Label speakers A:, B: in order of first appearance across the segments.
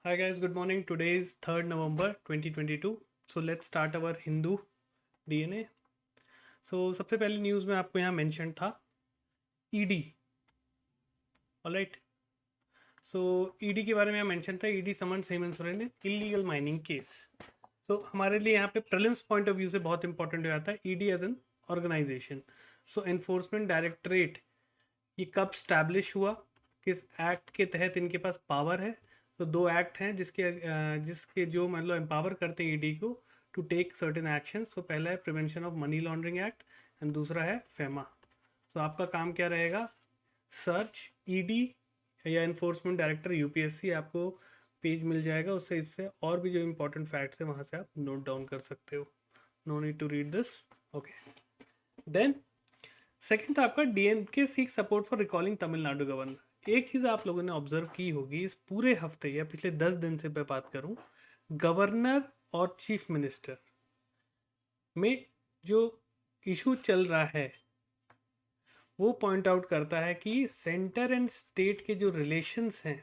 A: Hi guys, good morning. Today is 3rd November 2022. So let's start our Hindu DNA. So सबसे पहले news में आपको यहाँ mention था ईडी. ऑलराइट. सो ED के बारे में यहाँ मेंशन था ED summons Hemant Soren in illegal mining case. So हमारे लिए यहाँ पे प्रीलिम्स पॉइंट ऑफ व्यू से बहुत इंपॉर्टेंट हो जाता है ED as an organization. So Enforcement Directorate ये कब स्टैब्लिश हुआ, किस एक्ट के तहत इनके पास पावर है. तो दो एक्ट हैं जिसके जो मतलब एम्पावर करते हैं ईडी को टू टेक सर्टेन एक्शन. सो पहला है prevention of money laundering act and दूसरा है फेमा. सो आपका काम क्या रहेगा, सर्च ईडी या एनफोर्समेंट डायरेक्टर यूपीएससी, आपको पेज मिल जाएगा उससे. इससे और भी जो इंपॉर्टेंट फैक्ट्स है वहाँ से आप नोट डाउन कर सकते हो. No need to read this. Okay. Then second था आपका DMK seek support for recalling Tamil Nadu governor. एक चीज़ आप लोगों ने ऑब्जर्व की होगी इस पूरे हफ्ते या पिछले 10 दिन से मैं बात करूं, गवर्नर और चीफ मिनिस्टर में जो इशू चल रहा है वो पॉइंट आउट करता है कि सेंटर एंड स्टेट के जो रिलेशंस हैं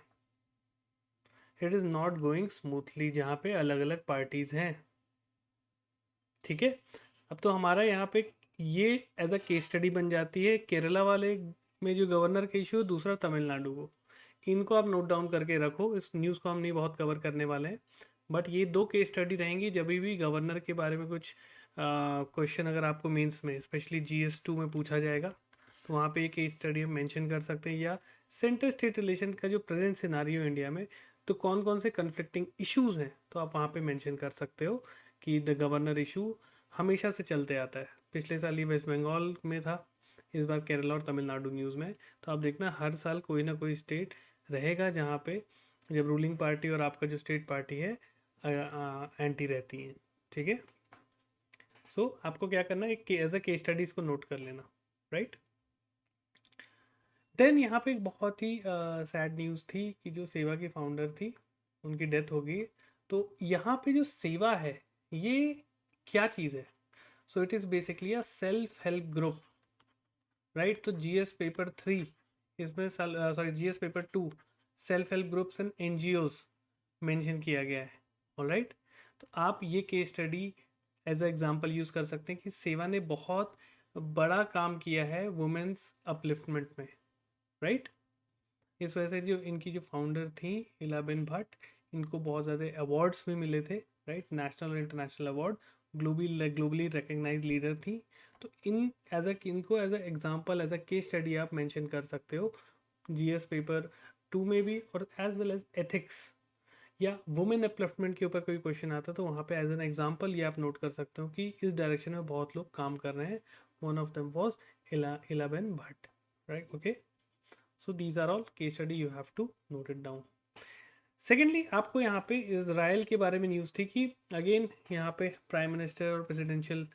A: it is not going smoothly, जहाँ पे अलग अलग पार्टीज़ हैं. ठीक है. अब तो हमारा यहाँ पे ये एज अ केस स्टडी बन जाती है. केरला वाले में जो गवर्नर का इशू है, दूसरा तमिलनाडु को. इनको आप नोट डाउन करके रखो. इस न्यूज़ को हम नहीं बहुत कवर करने वाले हैं, बट ये दो केस स्टडी रहेंगी जब भी गवर्नर के बारे में कुछ क्वेश्चन अगर आपको मेंस में स्पेशली GS2 में पूछा जाएगा तो वहाँ पे ये केस स्टडी हम मेंशन कर सकते हैं. या सेंटर स्टेट रिलेशन का जो प्रेजेंट सिनारियो इंडिया में, तो कौन कौन से कन्फ्लिक्टिंग इश्यूज़ हैं तो आप वहाँ पे मेंशन कर सकते हो कि द गवर्नर इशू हमेशा से चलते आता है. पिछले साल ये वेस्ट बंगाल में था, इस बार केरला और तमिलनाडु न्यूज़ में. तो आप देखना हर साल कोई ना कोई स्टेट रहेगा जहाँ पे जब रूलिंग पार्टी और आपका जो स्टेट पार्टी है एंटी रहती है. ठीक है. सो आपको क्या करना है, एज अ केस स्टडी इसको नोट कर लेना. राइट. देन यहाँ पे एक बहुत ही सैड न्यूज़ थी कि जो सेवा की फाउंडर थी उनकी डेथ हो गई. तो यहाँ पे जो सेवा है ये क्या चीज़ है. So it is basically a self help group. Right. तो GS पेपर 3 इसमें sorry GS paper 2 self help groups and NGOs mention किया गया है. ऑलराइट. तो आप ये case study as a example use कर सकते हैं कि सेवा ने बहुत बड़ा काम किया है वुमेन्स अपलिफ्टमेंट में. राइट. इस वजह से जो इनकी जो फाउंडर थी इलाबेन भट्ट, इनको बहुत ज़्यादा अवार्ड्स भी मिले थे. राइट. नेशनल और international award. Globally recognize leader थी. तो इनको as a example as a case study आप मेंशन कर सकते हो GS पेपर 2 में भी, और एज वेल एज एथिक्स या वुमेन अपलिफ्टमेंट के ऊपर कोई क्वेश्चन आता तो वहाँ पे एज एन एग्जांपल ये आप नोट कर सकते हो कि इस डायरेक्शन में बहुत लोग काम कर रहे हैं. One of them was Ilaben Bhatt. Right. Okay. So these are all case study, you have to note it down. Secondly आपको यहाँ पे इसराइल के बारे में न्यूज़ थी कि अगेन यहाँ पे प्राइम मिनिस्टर और प्रेसिडेंशियल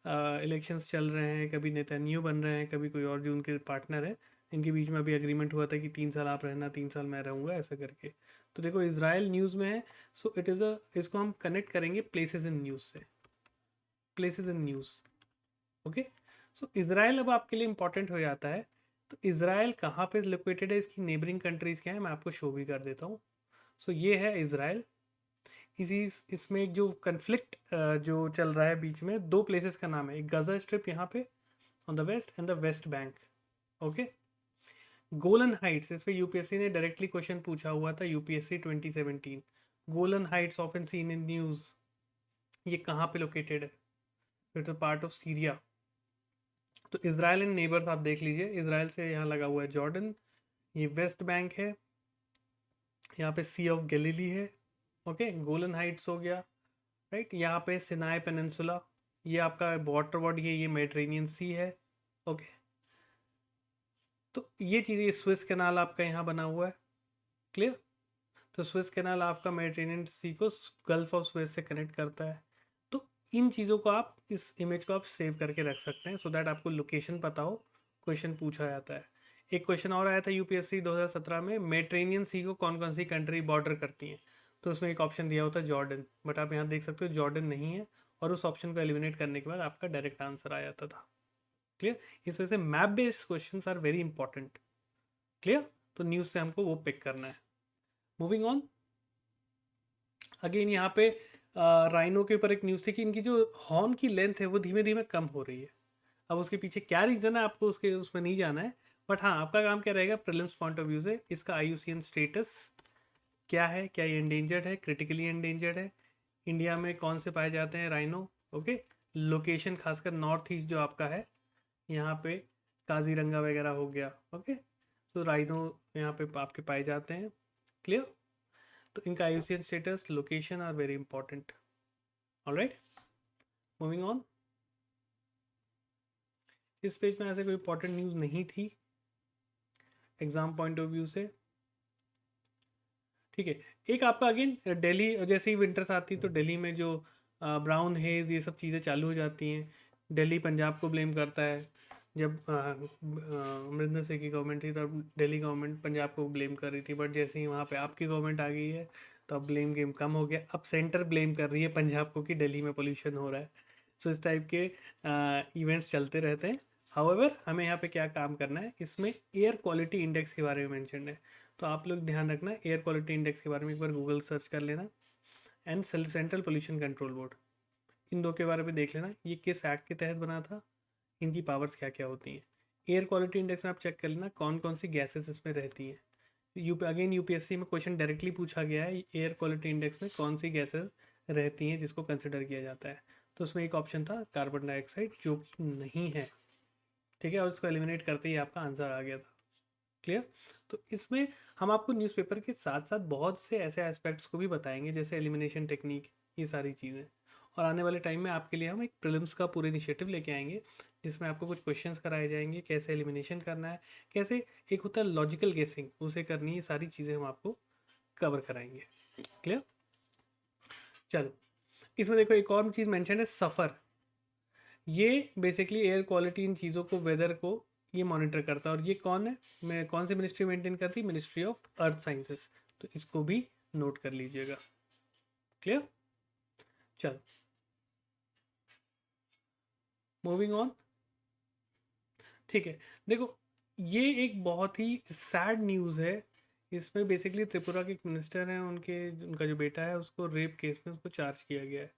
A: इलेक्शंस चल रहे हैं. कभी नेतन्याहू बन रहे हैं, कभी कोई और जो उनके पार्टनर है. इनके बीच में अभी एग्रीमेंट हुआ था कि 3 साल आप रहना, 3 साल मैं रहूँगा, ऐसा करके. तो देखो इसराइल न्यूज़ में है. सो इट इज़ इसको हम कनेक्ट करेंगे प्लेसेस इन न्यूज़ से. Places in news. Okay. So Israel अब आपके लिए इंपॉर्टेंट हो जाता है. तो इसराइल कहाँ पे लोकेटेड है, इसकी नेबरिंग कंट्रीज़ क्या है, मैं आपको शो भी कर देता हूँ. सो ये है इसराइल. इसमें एक जो कन्फ्लिक्ट जो चल रहा है बीच में, दो प्लेसेस का नाम है. एक गजा स्ट्रिप यहाँ पे on the west and the West Bank. Okay. Golan Heights, इस पर यूपीएससी ने डायरेक्टली क्वेश्चन पूछा हुआ था, UPSC 2017. Golan Heights often seen in news, ये कहाँ पे लोकेटेड है. It's a part of Syria. तो इसराइल एंड नेबर्स आप देख लीजिए. इसराइल से यहाँ लगा हुआ है जॉर्डन, ये वेस्ट बैंक है, यहाँ पे सी ऑफ गैलीली है. ओके. गोलन हाइट्स हो गया. राइट. यहाँ पे सिनाई पेनिनसुला, ये आपका वाटर बॉडी है, ये मेडिटेरेनियन सी है. ओके. तो ये चीज़ें, स्विस कैनाल आपका यहाँ बना हुआ है. क्लियर. तो स्विस कैनाल आपका मेडिटेरेनियन सी को गल्फ ऑफ स्विस से कनेक्ट करता है. तो इन चीज़ों को आप, इस इमेज को आप सेव करके रख सकते हैं सो दैट आपको लोकेशन पता हो, क्वेश्चन पूछा जाता है. एक क्वेश्चन और आया था यूपीएससी 2017 में, मेडिटेरेनियन सी को कौन कौन सी कंट्री बॉर्डर करती हैं. तो उसमें एक ऑप्शन दिया होता है जॉर्डन, बट आप यहाँ देख सकते हो जॉर्डन नहीं है, और उस ऑप्शन को एलिमिनेट करने के बाद आपका डायरेक्ट आंसर आ जाता था. क्लियर. इस वजह से map based questions are very important. Clear. तो न्यूज़ से हमको वो पिक करना है. Moving on. अगेन यहाँ पे राइनो के ऊपर एक न्यूज़ थी कि इनकी जो हॉर्न की लेंथ है वो धीमे धीमे कम हो रही है। अब उसके पीछे क्या रीज़न है आपको उसके उसमें नहीं जाना है, बट हाँ आपका काम क्या रहेगा प्रीलिम्स पॉइंट ऑफ व्यू से इसका IUCN स्टेटस क्या है, क्या ये एंडेंजर्ड है, क्रिटिकली एंडेंजर्ड है, इंडिया में कौन से पाए जाते हैं राइनो, ओके, लोकेशन खासकर नॉर्थ ईस्ट जो आपका है यहाँ पे काजीरंगा वगैरह हो गया, ओके, तो राइनो यहाँ पे आपके पाए जाते हैं, क्लियर। तो इनका IUCN status, location are very important. Alright, moving on. इस पेज में ऐसे कोई इंपॉर्टेंट न्यूज़ नहीं थी एग्जाम पॉइंट ऑफ व्यू से, ठीक है। एक आपका अगेन दिल्ली, जैसे ही विंटर्स आती है तो दिल्ली में जो ब्राउन हेज ये सब चीज़ें चालू हो जाती हैं। दिल्ली पंजाब को ब्लेम करता है, जब अमरिंदर सिंह की गवर्नमेंट थी तब दिल्ली गवर्नमेंट पंजाब को ब्लेम कर रही थी, बट जैसे ही वहाँ पे आपकी गवर्नमेंट आ गई है तो अब ब्लेम गेम कम हो गया, अब सेंटर ब्लेम कर रही है पंजाब को कि दिल्ली में पोल्यूशन हो रहा है। सो इस टाइप के इवेंट्स चलते रहते हैं। हाउएवर हमें यहाँ पे क्या काम करना है, इसमें एयर क्वालिटी इंडेक्स के बारे में मैंशन है, तो आप लोग ध्यान रखना एयर क्वालिटी इंडेक्स के बारे में एक बार गूगल सर्च कर लेना, and central pollution control board, इन दो के बारे में देख लेना ये किस एक्ट के तहत बना था, इनकी पावर्स क्या क्या होती हैं। एयर क्वालिटी इंडेक्स में आप चेक कर लेना कौन कौन सी गैसेस इसमें रहती हैं। अगेन UPSC में क्वेश्चन डायरेक्टली पूछा गया है एयर क्वालिटी इंडेक्स में कौन सी गैसेस रहती हैं जिसको कंसिडर किया जाता है, तो उसमें एक ऑप्शन था कार्बन डाइऑक्साइड जो कि नहीं है, ठीक है, और उसको एलिमिनेट करते ही आपका आंसर आ गया था, क्लियर। तो इसमें हम आपको न्यूज़पेपर के साथ साथ बहुत से ऐसे एस्पेक्ट्स को भी बताएंगे जैसे एलिमिनेशन टेक्निक, ये सारी चीज़ें, और आने वाले टाइम में आपके लिए हम एक प्रीलिम्स का पूरे इनिशिएटिव लेके आएंगे जिसमें आपको कुछ क्वेश्चंस कराए जाएंगे, कैसे एलिमिनेशन करना है, कैसे एक होता है लॉजिकल गेसिंग उसे करनी है, सारी चीज़ें हम आपको कवर कराएंगे, क्लियर। चलो, इसमें देखो एक और चीज़ मेंशन है सफ़र, ये बेसिकली एयर क्वालिटी इन चीज़ों को, वेदर को ये मॉनिटर करता है, और ये कौन है, मैं कौन सी मिनिस्ट्री मेंटेन करती है, मिनिस्ट्री ऑफ अर्थ साइंसेस, तो इसको भी नोट कर लीजिएगा, क्लियर। चलो, मूविंग ऑन, ठीक है। देखो ये एक बहुत ही सैड न्यूज़ है, इसमें बेसिकली त्रिपुरा के एक मिनिस्टर हैं, उनका जो बेटा है उसको रेप केस में उसको चार्ज किया गया है।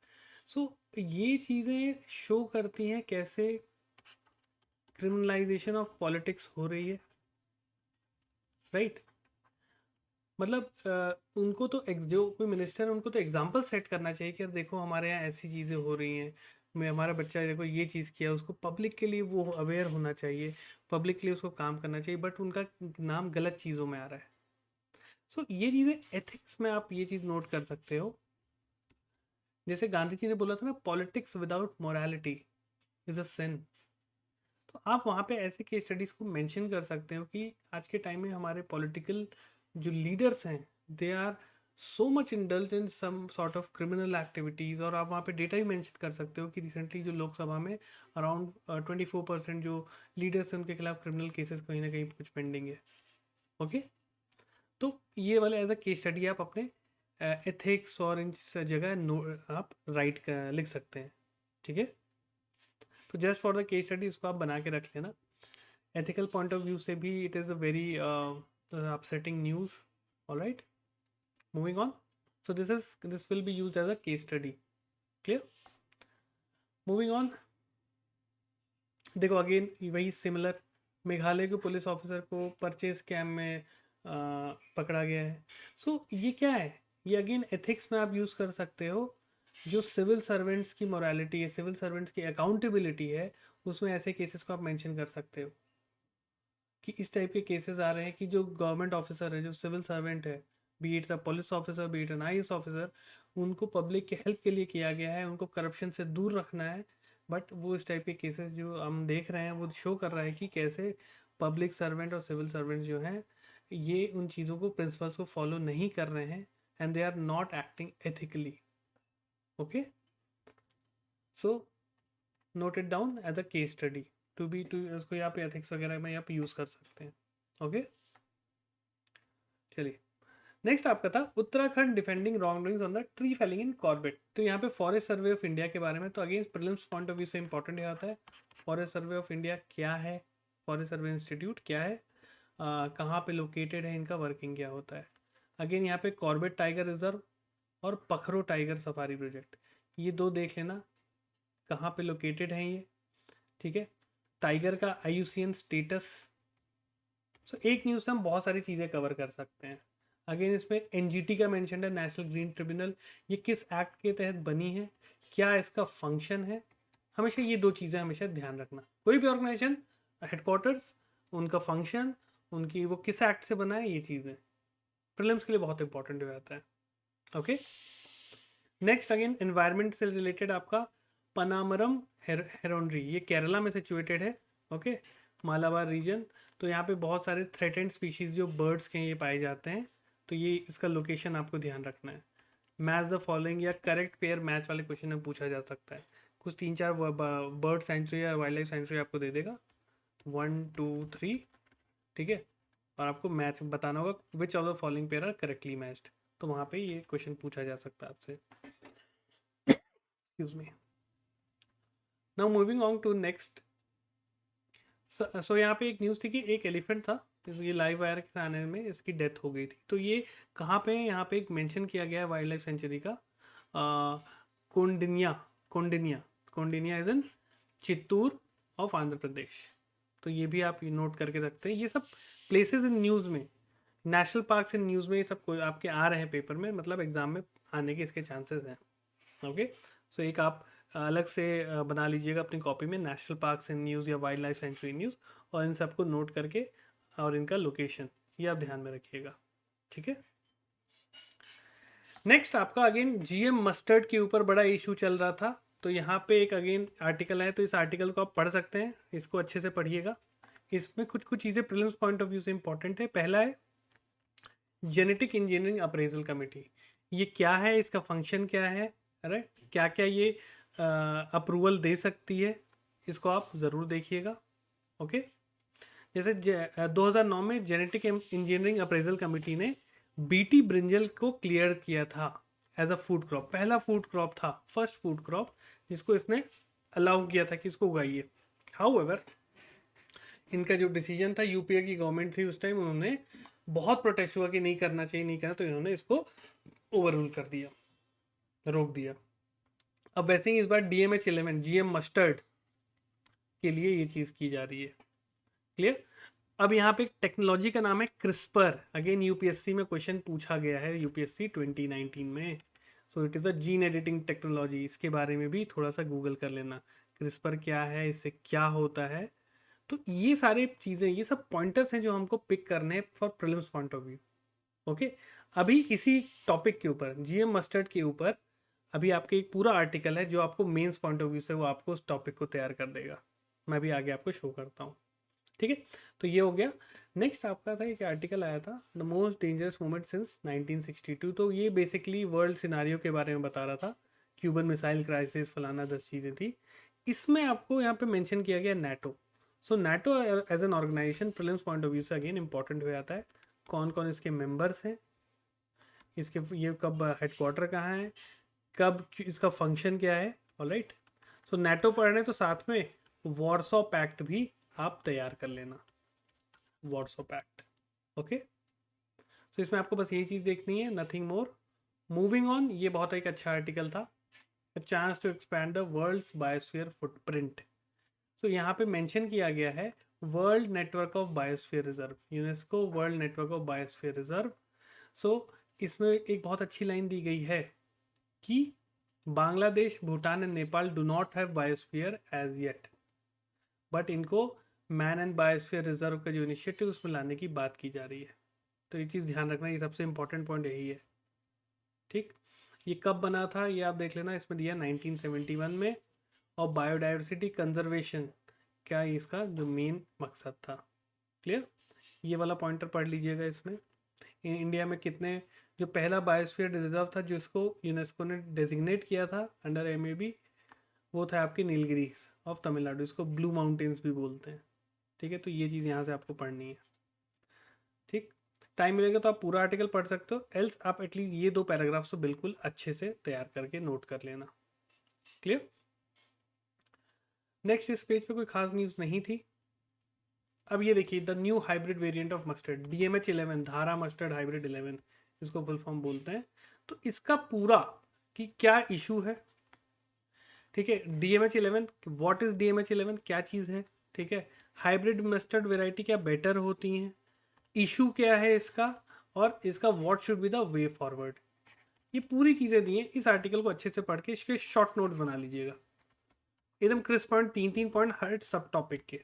A: सो ये चीज़ें शो करती हैं कैसे क्रिमिनलाइजेशन ऑफ पॉलिटिक्स हो रही है, राइट। मतलब उनको तो जो कोई मिनिस्टर है उनको तो एग्जाम्पल सेट करना चाहिए कि यार देखो हमारे यहाँ ऐसी चीज़ें हो रही हैं, मैं हमारा बच्चा देखो ये चीज़ किया, उसको पब्लिक के लिए वो अवेयर होना चाहिए, पब्लिक के लिए उसको काम करना चाहिए, बट उनका नाम गलत चीज़ों में आ रहा है। सो ये चीज़ें एथिक्स में आप ये चीज़ नोट कर सकते हो, जैसे गांधी जी ने बोला था ना politics without morality is a sin, तो आप वहाँ पे ऐसे केस स्टडीज़ को मेंशन कर सकते हो कि आज के टाइम में हमारे पॉलिटिकल जो लीडर्स हैं they are so much indulge in some sort of criminal activities, और आप वहाँ पे डेटा भी मेंशन कर सकते हो कि रिसेंटली जो लोकसभा में अराउंड 24% जो लीडर्स हैं उनके खिलाफ क्रिमिनल केसेस कहीं ना कहीं कुछ पेंडिंग है, ओके। तो ये वाले एज अ केस स्टडी आप अपने एथिक्स और इन जगह आप लिख सकते हैं, ठीक है। तो just for the case study इसको आप बना के रख लेना, एथिकल पॉइंट ऑफ व्यू से भी it is a very upsetting news, alright, moving on. So this will be used as a case study, clear, moving on. देखो अगेन वही सिमिलर, मेघालय के पुलिस ऑफिसर को परचेज स्कैम में पकड़ा गया है। सो ये क्या है, ये अगेन एथिक्स में आप यूज़ कर सकते हो, जो सिविल सर्वेंट्स की मोरालिटी है, सिविल सर्वेंट्स की अकाउंटेबिलिटी है, उसमें ऐसे केसेस को आप मेंशन कर सकते हो कि इस टाइप के केसेस आ रहे हैं कि जो गवर्नमेंट ऑफिसर है, जो सिविल सर्वेंट है, be it the police officer, be it an IAS officer, उनको पब्लिक के हेल्प के लिए किया गया है, उनको करप्शन से दूर रखना है, बट वो इस टाइप के केसेस जो हम देख रहे हैं वो शो कर रहा है कि कैसे पब्लिक सर्वेंट और सिविल सर्वेंट जो हैं ये उन चीज़ों को, प्रिंसिपल्स को फॉलो नहीं कर रहे हैं, and they are not acting ethically, okay. So note it down as a case study to उसको यहाँ पे एथिक्स वगैरह में यहाँ पे यूज़ कर सकते हैं, ओके। चलिए, नेक्स्ट आपका था Uttarakhand defending wrong doings on the tree Fehling in Corbett, तो यहाँ पे फॉरेस्ट सर्वे ऑफ इंडिया के बारे में, तो again prelims point of view से इंपॉर्टेंट ये आता है फॉरेस्ट सर्वे ऑफ इंडिया क्या है, फॉरेस्ट सर्वे इंस्टीट्यूट क्या है, कहाँ पे लोकेटेड है, इनका वर्किंग क्या होता है। अगेन यहाँ पे कॉर्बेट टाइगर रिजर्व और पखरो टाइगर सफारी प्रोजेक्ट, ये दो देख लेना कहाँ पे लोकेटेड हैं ये, ठीक है। टाइगर का IUCN स्टेटस। सो एक न्यूज़ से हम बहुत सारी चीज़ें कवर कर सकते हैं। अगेन इसमें NGT का मेंशन है, नेशनल ग्रीन ट्रिब्यूनल, ये किस एक्ट के तहत बनी है, क्या इसका फंक्शन है, हमेशा ये दो चीज़ें हमेशा ध्यान रखना। कोई भी ऑर्गेनाइजेशन हेडक्वार्टर्स, उनका फंक्शन, उनकी वो किस एक्ट से बना है, ये चीज़ें प्रीलिम्स के लिए बहुत इंपॉर्टेंट हो जाता है। ओके, नेक्स्ट अगेन एनवायरनमेंट से रिलेटेड आपका पनामरम हेरोनरी, ये केरला में सिचुएटेड है। Okay, Malabar region. तो यहाँ पे बहुत सारे थ्रेटेंड स्पीशीज जो बर्ड्स के ये पाए जाते हैं, तो ये इसका लोकेशन आपको ध्यान रखना है। मैच द फॉलोइंग या करेक्ट पेयर मैच वाले क्वेश्चन में पूछा जा सकता है। कुछ 3-4 बर्ड सेंचुरी या वाइल्ड लाइफ सेंचुरी आपको दे देगा, 1 2 3, ठीक है, और आपको मैच बताना होगा which of the following pair are correctly matched. तो वहाँ पे ये क्वेश्चन पूछा जा सकता है आपसे। Excuse me. Now moving on to next. So यहाँ पे एक न्यूज़ थी कि एक एलिफेंट था, ये लाइव वायर के आने में इसकी डेथ हो गई थी। तो ये कहाँ पे है, यहाँ पे एक मेंशन किया गया है वाइल्ड लाइफ सेंचुरी का, Koundinya, Koundinya, Koundinya is in Chittoor of Andhra Pradesh. तो ये भी आप नोट करके रखते हैं। ये सब प्लेसेस इन न्यूज़ में, नेशनल पार्क इन न्यूज़ में, ये सब आपके आ रहे हैं पेपर में, मतलब एग्जाम में आने के इसके चांसेस हैं। ओके, सो एक आप अलग से बना लीजिएगा अपनी कॉपी में, नेशनल पार्क्स इन न्यूज़ या वाइल्ड लाइफ सेंचुरी न्यूज़, और इन सबको नोट करके और इनका लोकेशन ये आप ध्यान में रखिएगा, ठीक है। नेक्स्ट आपका अगेन GM मस्टर्ड के ऊपर बड़ा इशू चल रहा था। तो यहाँ पे एक अगेन आर्टिकल है, तो इस आर्टिकल को आप पढ़ सकते हैं, इसको अच्छे से पढ़िएगा। इसमें कुछ कुछ चीज़ें प्रीलिम्स पॉइंट ऑफ व्यू से इंपॉर्टेंट है। पहला है जेनेटिक इंजीनियरिंग अप्रेजल कमेटी, ये क्या है, इसका फंक्शन क्या है, राइट, क्या क्या ये अप्रूवल दे सकती है, इसको आप ज़रूर देखिएगा। ओके, जैसे 2009 में जेनेटिक इंजीनियरिंग अप्रेजल कमेटी ने BT ब्रिंजल को क्लियर किया था एज अ फूड क्रॉप, पहला फूड क्रॉप था, फर्स्ट फूड क्रॉप जिसको इसने अलाउ किया था कि इसको उगाइए। हाउएवर इनका जो डिसीजन था, यूपीए की गवर्नमेंट थी उस टाइम, उन्होंने बहुत प्रोटेस्ट हुआ कि नहीं करना चाहिए, नहीं करना, तो इन्होंने इसको ओवररूल कर दिया, रोक दिया। अब वैसे ही इस बार DMH11 GM मस्टर्ड के लिए ये चीज़ की जा रही है। क्लियर। अब यहाँ पे एक टेक्नोलॉजी का नाम है क्रिस्पर, अगेन यूपीएससी में क्वेश्चन पूछा गया है, यूपीएससी 2019 में। सो it is a gene editing technology, इसके बारे में भी थोड़ा सा गूगल कर लेना, क्रिस्पर क्या है, इससे क्या होता है। तो ये सारे चीज़ें, ये सब पॉइंटर्स हैं जो हमको पिक करने हैं for prelims point of view. Okay, अभी इसी टॉपिक के ऊपर, GM मस्टर्ड के ऊपर, अभी आपके एक पूरा आर्टिकल है जो आपको मेंस पॉइंट ऑफ व्यू से वो आपको उस टॉपिक को तैयार कर देगा। मैं भी आगे आपको शो करता हूँ, ठीक है। तो ये हो गया। नेक्स्ट आपका था एक आर्टिकल आया था, the most dangerous moment since 1962। तो ये बेसिकली वर्ल्ड सिनारियो के बारे में बता रहा था, क्यूबन मिसाइल क्राइसिस, फलाना 10 चीज़ें थी। इसमें आपको यहाँ पे मेंशन किया गया NATO। So NATO as an organisation prelims point of view से अगेन इंपॉर्टेंट हो जाता है, कौन कौन इसके मेंबर्स हैं, इसके ये कब हेडक्वार्टर कहाँ है, कब इसका फंक्शन क्या है। ऑलराइट, सो NATO पढ़ने तो साथ में वॉर्सो पैक्ट भी आप तैयार कर लेना, वॉर्सो पैक्ट। ओके, सो इसमें आपको बस यही चीज़ देखनी है, नथिंग मोर। मूविंग ऑन, ये बहुत एक अच्छा आर्टिकल था, chance to expand the world's biosphere footprint. So यहाँ पे मेंशन किया गया है world network of biosphere reserve, UNESCO world network of biosphere reserve. So इसमें एक बहुत अच्छी लाइन दी गई है कि Bangladesh, Bhutan and Nepal do not have biosphere as yet, but इनको मैन एंड बायोस्फीयर रिजर्व का जो इनिशिएटिव उसमें लाने की बात की जा रही है। तो ये चीज़ ध्यान रखना, ये सबसे इंपॉर्टेंट पॉइंट यही है, ठीक। ये कब बना था ये आप देख लेना, इसमें दिया 1971 में। और बायोडाइवर्सिटी कंजर्वेशन क्या इसका जो मेन मकसद था। क्लियर, ये वाला पॉइंटर पढ़ लीजिएगा। इसमें इंडिया में कितने, जो पहला बायोस्फीयर रिजर्व था जो इसको यूनेस्को ने डेजिग्नेट किया था अंडर MAB, वो था आपके नीलगिरी ऑफ तमिलनाडु, इसको ब्लू माउंटेन्स भी बोलते हैं, ठीक है। तो ये चीज़ यहाँ से आपको पढ़नी है, ठीक। टाइम मिलेगा तो आप पूरा आर्टिकल पढ़ सकते हो, एल्स आप एटलीस्ट ये 2 पैराग्राफ्स तो बिल्कुल अच्छे से तैयार करके नोट कर लेना। क्लियर। नेक्स्ट, इस पेज पे कोई खास न्यूज़ नहीं थी। अब ये देखिए, the new hybrid variant of mustard, DMH11, धारा मस्टर्ड हाइब्रिड 11, इसको फुल फॉर्म बोलते हैं। तो इसका पूरा कि क्या इशू है, ठीक है। DMH11, व्हाट इज DMH11, क्या चीज़ है, ठीक है। हाइब्रिड मस्टर्ड वेराइटी क्या बेटर होती हैं, इशू क्या है इसका, और इसका what should be the way forward. ये पूरी चीज़ें दी हैं। इस आर्टिकल को अच्छे से पढ़ के इसके शॉर्ट नोट्स बना लीजिएगा, एकदम क्रिस्प पॉइंट, 3-3 पॉइंट हर सब टॉपिक के।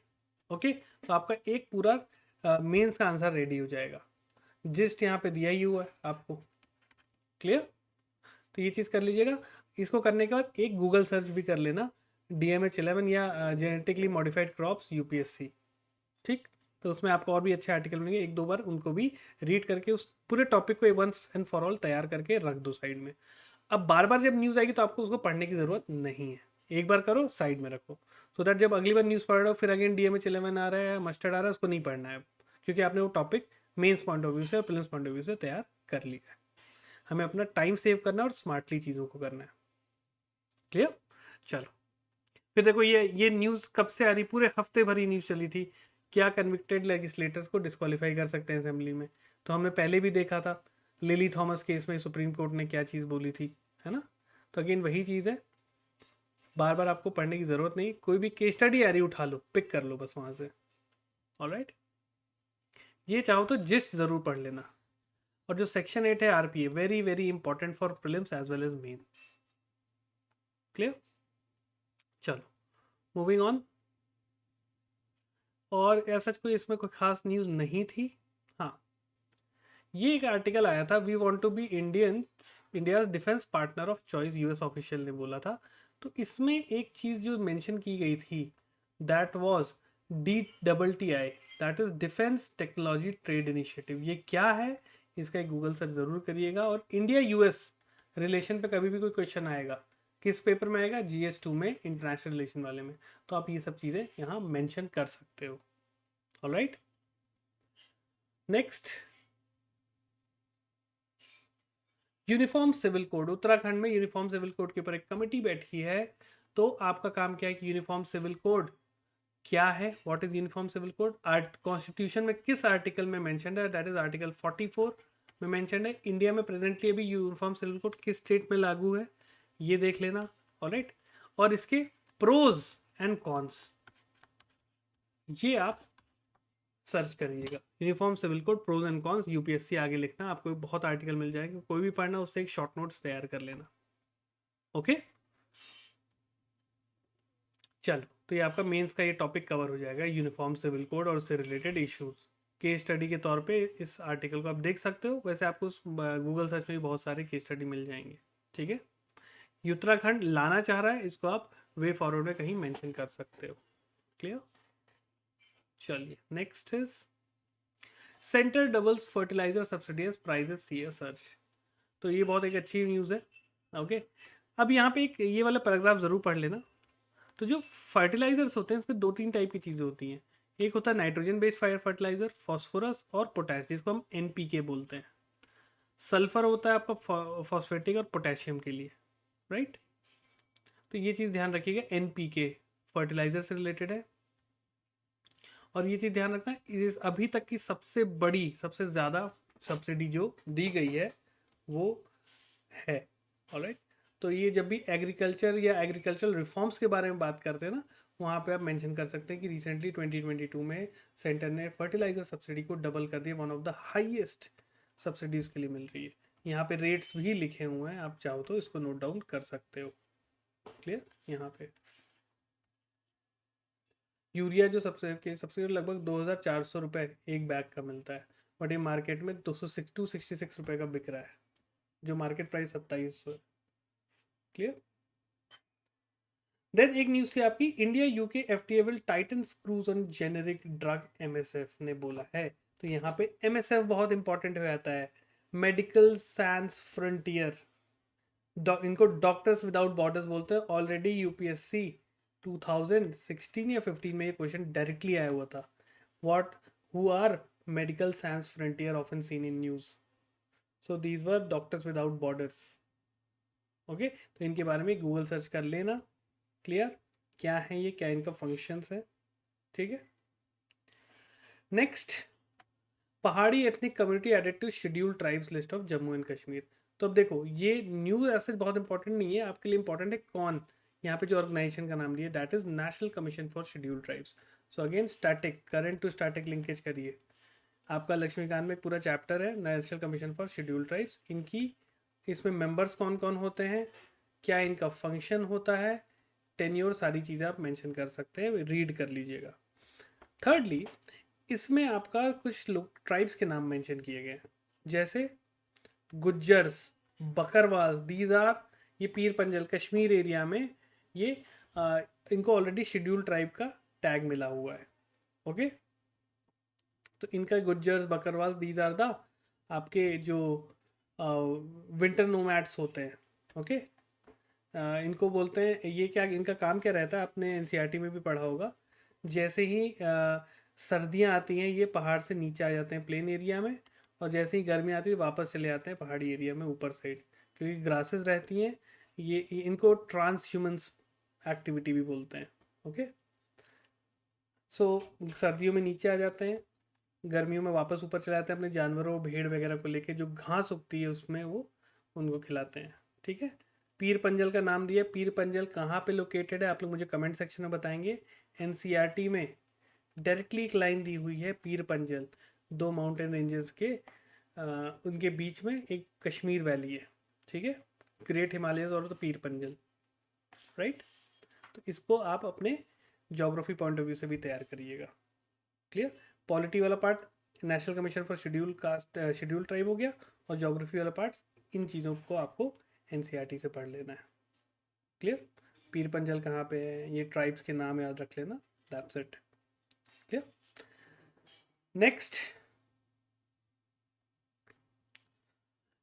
A: ओके, तो आपका एक पूरा मेंस का आंसर रेडी हो जाएगा। जिस्ट यहाँ पे दिया ही हुआ है आपको, क्लियर। तो ये चीज़ कर लीजिएगा। इसको करने के बाद एक गूगल सर्च भी कर लेना, DMH11 या जेनेटिकली मॉडिफाइड क्रॉप्स UPSC, ठीक। तो उसमें आपको और भी अच्छे आर्टिकल मिलेंगे, एक दो बार उनको भी रीड करके उस पूरे टॉपिक को वंस एंड फॉर ऑल तैयार करके रख दो साइड में। अब बार बार जब न्यूज़ आएगी तो आपको उसको पढ़ने की ज़रूरत नहीं है, एक बार करो साइड में रखो, सो दैट जब अगली बार न्यूज़ पढ़ रहे हो फिर अगेन DMH11 आ रहा है, मस्टर्ड आ रहा है, उसको नहीं पढ़ना है, क्योंकि आपने वो topic mains point of view से और प्रीलिम्स पॉइंट ऑफ व्यू से तैयार कर लिया है। हमें अपना टाइम सेव करना है और स्मार्टली चीज़ों को करना है, क्लियर। चलो फिर देखो, ये न्यूज़ कब से आ रही, पूरे हफ्ते भर ही न्यूज़ चली थी, क्या कन्विक्टेड लेजिस्लेटर्स को डिस्क्वालीफाई कर सकते हैं असेंबली में। तो हमने पहले भी देखा था लिली थॉमस केस में सुप्रीम कोर्ट ने क्या चीज़ बोली थी, है ना। तो अगेन वही चीज़ है, बार बार आपको पढ़ने की ज़रूरत नहीं, कोई भी केस स्टडी आ रही उठा लो, पिक कर लो बस वहाँ से। ऑलराइट, ये चाहो तो जिस्ट ज़रूर पढ़ लेना। और जो सेक्शन 8 है RPA, very very important for prelims as well as main, clear. चलो मूविंग ऑन, और ऐसा कोई इसमें कोई खास न्यूज़ नहीं थी। हाँ, ये एक आर्टिकल आया था, we want to be India defence partner of choice, US official ने बोला था। तो इसमें एक चीज़ जो मेंशन की गई थी, that was DTTI, that is defence technology trade initiative. ये क्या है, इसका एक गूगल सर्च ज़रूर करिएगा। और इंडिया US रिलेशन पे कभी भी कोई क्वेश्चन आएगा, किस पेपर में आएगा, GS2 में, इंटरनेशनल रिलेशन वाले में, तो आप ये सब चीज़ें यहाँ मेंशन कर सकते हो। Alright, next, uniform civil code. Uttarakhand में यूनिफॉर्म सिविल कोड के ऊपर एक कमेटी बैठी है। तो आपका काम क्या है कि यूनिफॉर्म सिविल कोड क्या है, what is uniform civil code, constitution में किस आर्टिकल में मेंशन्ड है, दैट इज आर्टिकल 44 में मेंशन्ड है। इंडिया में प्रेजेंटली अभी यूनिफॉर्म सिविल कोड किस स्टेट में लागू है, ये देख लेना। ऑलराइट, और इसके प्रोज एंड कॉन्स ये आप सर्च करिएगा। Uniform civil code pros and cons UPSC आगे लिखना, आपको बहुत आर्टिकल मिल जाएगा, कोई भी पढ़ना उससे एक शॉर्ट नोट्स तैयार कर लेना। ओके, चलो तो ये आपका मेंस का ये टॉपिक कवर हो जाएगा, यूनिफॉर्म सिविल कोड और उससे रिलेटेड इश्यूज। केस स्टडी के तौर पे इस आर्टिकल को आप देख सकते हो, वैसे आपको गूगल सर्च में भी बहुत सारे केस स्टडी मिल जाएंगे, ठीक है। उत्तराखंड लाना चाह रहा है, इसको आप वे फॉरवर्ड में कहीं मेंशन कर सकते हो, क्लियर। चलिए next is centre doubles fertiliser subsidies prices see surge. तो ये बहुत एक अच्छी न्यूज़ है। ओके, अब यहाँ पे एक ये वाला पैराग्राफ ज़रूर पढ़ लेना। तो जो फर्टिलाइजर्स होते हैं उसमें 2-3 टाइप की चीज़ें होती हैं। एक होता है नाइट्रोजन बेस्ड फर्टिलाइजर, फॉस्फोरस और पोटैश, जिसको हम NPK बोलते हैं। सल्फर होता है आपका फॉस्फेटिक और पोटेशियम के लिए, राइट। तो ये चीज़ ध्यान रखिएगा, NPK फर्टिलाइजर से रिलेटेड है। और ये चीज़ ध्यान रखना, इस अभी तक की सबसे बड़ी, सबसे ज़्यादा सब्सिडी जो दी गई है वो है। ऑलराइट, तो ये जब भी एग्रीकल्चर या एग्रीकल्चरल रिफॉर्म्स के बारे में बात करते हैं ना, वहाँ पे आप मेंशन कर सकते हैं कि रिसेंटली 2022 में सेंटर ने फर्टिलाइजर सब्सिडी को डबल कर दिया, one of the highest subsidy उसके लिए मिल रही है। यहाँ पे रेट्स भी लिखे हुए हैं, आप चाहो तो इसको नोट डाउन कर सकते हो, क्लियर। यहाँ पे यूरिया जो सबसे लगभग 2,400 रुपये एक बैग का मिलता है, बट ये मार्केट में 266 रुपये का बिक रहा है, जो मार्केट प्राइस 2700 है, क्लियर। देन एक न्यूज़ थी आपकी, India UK FDA will tighten screws on generic drug, MSF ने बोला है। तो यहाँ पे MSF बहुत इंपॉर्टेंट हो जाता है, मेडिकल साइंस फ्रंटियर, इनको डॉक्टर्स विदाउट बॉर्डर्स बोलते हैं। ऑलरेडी UPSC 2016 या 15 में ये क्वेश्चन डायरेक्टली आया हुआ था, what who are medical science frontier often seen in news, so these were doctors without borders. Okay, तो इनके बारे में गूगल सर्च कर लेना, क्लियर, क्या है ये, क्या इनका फंक्शंस है, ठीक है। Next, Pahari ethnic community added to scheduled tribes list of Jammu and Kashmir. तो अब देखो ये न्यू ऐसे बहुत इंपॉर्टेंट नहीं है आपके लिए, इंपॉर्टेंट है कौन, यहाँ पे जो ऑर्गेनाइजेशन का नाम दिया that is national commission for scheduled tribes. So again static, current to static linkage करिए। आपका लक्ष्मीकांत में एक पूरा चैप्टर है national commission for scheduled tribes, इनकी इसमें मेंबर्स कौन कौन होते हैं, क्या इनका फंक्शन होता है, टेन्योर, सारी चीज़ें आप मेंशन कर सकते हैं, रीड कर लीजिएगा। थर्डली इसमें आपका कुछ लोग ट्राइब्स के नाम मेंशन किए गए हैं, जैसे गुज्जर्स, बकरवाल, दीज आर, ये पीर पंजल कश्मीर एरिया में ये इनको ऑलरेडी शेड्यूल ट्राइब का टैग मिला हुआ है। ओके, तो इनका Gujjars Bakarwal these are the आपके जो विंटर नोमैड्स होते हैं। ओके, इनको बोलते हैं, ये क्या इनका काम क्या रहता है, आपने एनसीईआरटी में भी पढ़ा होगा, जैसे ही सर्दियाँ आती हैं ये पहाड़ से नीचे आ जाते हैं प्लेन एरिया में, और जैसे ही गर्मी आती है वापस चले आते हैं पहाड़ी एरिया में ऊपर साइड, क्योंकि ग्रासेस रहती हैं। ये इनको ट्रांस ह्यूमन्स एक्टिविटी भी बोलते हैं। ओके, सो सर्दियों में नीचे आ जाते हैं, गर्मियों में वापस ऊपर चले आते हैं अपने जानवरों भेड़ वगैरह को लेके, जो घास उगती है उसमें वो उनको खिलाते हैं। ठीक है, पीर पंजल का नाम दिया, पीर पंजल कहाँ पे लोकेटेड है आप लोग मुझे कमेंट सेक्शन में बताएंगे। एनसीईआरटी में डायरेक्टली एक लाइन दी हुई है, पीर पंजल, दो माउंटेन रेंजेस के उनके बीच में एक कश्मीर वैली है। ठीक है, ग्रेट हिमालयस और तो पीर पंजल, राइट। तो इसको आप अपने ज्योग्राफी पॉइंट ऑफ व्यू से भी तैयार करिएगा। क्लियर, पॉलिटी वाला part national commission for schedule caste schedule tribe हो गया, और ज्योग्राफी वाला पार्ट इन चीज़ों को आपको एनसीईआरटी से पढ़ लेना है। क्लियर, पीर पंजल कहाँ पे है, ये ट्राइब्स के नाम याद रख लेना, दैट्स इट। क्लियर, नेक्स्ट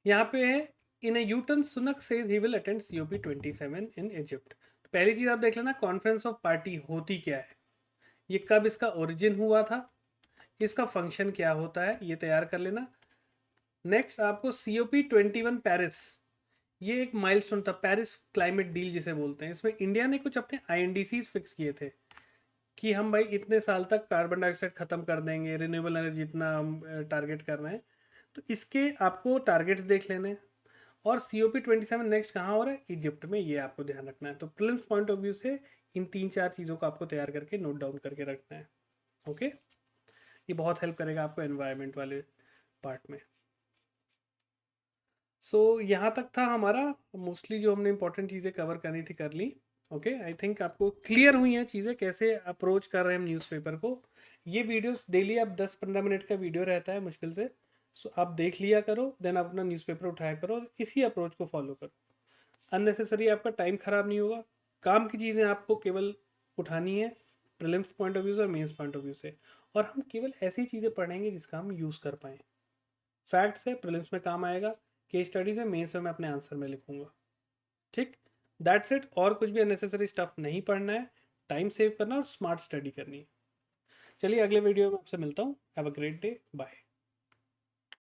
A: यहाँ पे है, in U turn Sunak says he will attend COP 27 in Egypt. तो पहली चीज़ आप देख लेना कॉन्फ्रेंस ऑफ पार्टी होती क्या है, ये कब इसका ओरिजिन हुआ था, इसका फंक्शन क्या होता है, ये तैयार कर लेना। नेक्स्ट आपको COP 21 पेरिस, ये एक माइलस्टोन था, पेरिस क्लाइमेट डील जिसे बोलते हैं। इसमें इंडिया ने कुछ अपने INDCs फिक्स किए थे कि हम भाई इतने साल तक कार्बन डाइऑक्साइड ख़त्म कर देंगे, रिन्यूएबल एनर्जी इतना हम टारगेट कर रहे हैं। तो इसके आपको टारगेट्स देख लेने हैं। और COP 27 नेक्स्ट कहाँ हो रहा है, इजिप्ट में, ये आपको ध्यान रखना है। तो प्रिलिम्स पॉइंट ऑफ व्यू से इन 3-4 चीज़ों को आपको तैयार करके नोट डाउन करके रखना है। ओके, ये बहुत हेल्प करेगा आपको एनवायरनमेंट वाले पार्ट में। सो यहाँ तक था हमारा, मोस्टली जो हमने इंपॉर्टेंट चीज़ें कवर करनी थी कर ली। ओके, आई थिंक आपको क्लियर हुई हैं चीज़ें, कैसे अप्रोच कर रहे हैं हम न्यूज़पेपर को। ये वीडियोस डेली आप 10-15 मिनट का वीडियो रहता है मुश्किल से, सो आप देख लिया करो, देन आप अपना न्यूज़पेपर उठाया करो और इसी अप्रोच को फॉलो करो। अननेसेसरी आपका टाइम ख़राब नहीं होगा, काम की चीज़ें आपको केवल उठानी है प्रीलिम्स पॉइंट ऑफ व्यू से और मेंस पॉइंट ऑफ व्यू से, और हम केवल ऐसी चीज़ें पढ़ेंगे जिसका हम यूज़ कर पाएँ। फैक्ट्स है, प्रीलिम्स में काम आएगा, केस स्टडीज है, मेंस में मैं अपने आंसर में लिखूंगा। ठीक, दैट्स इट, और कुछ भी अननेसेसरी स्टफ नहीं पढ़ना है, टाइम सेव करना और स्मार्ट स्टडी करनी है। चलिए अगले वीडियो में आपसे मिलता हूँ, have a great day, bye.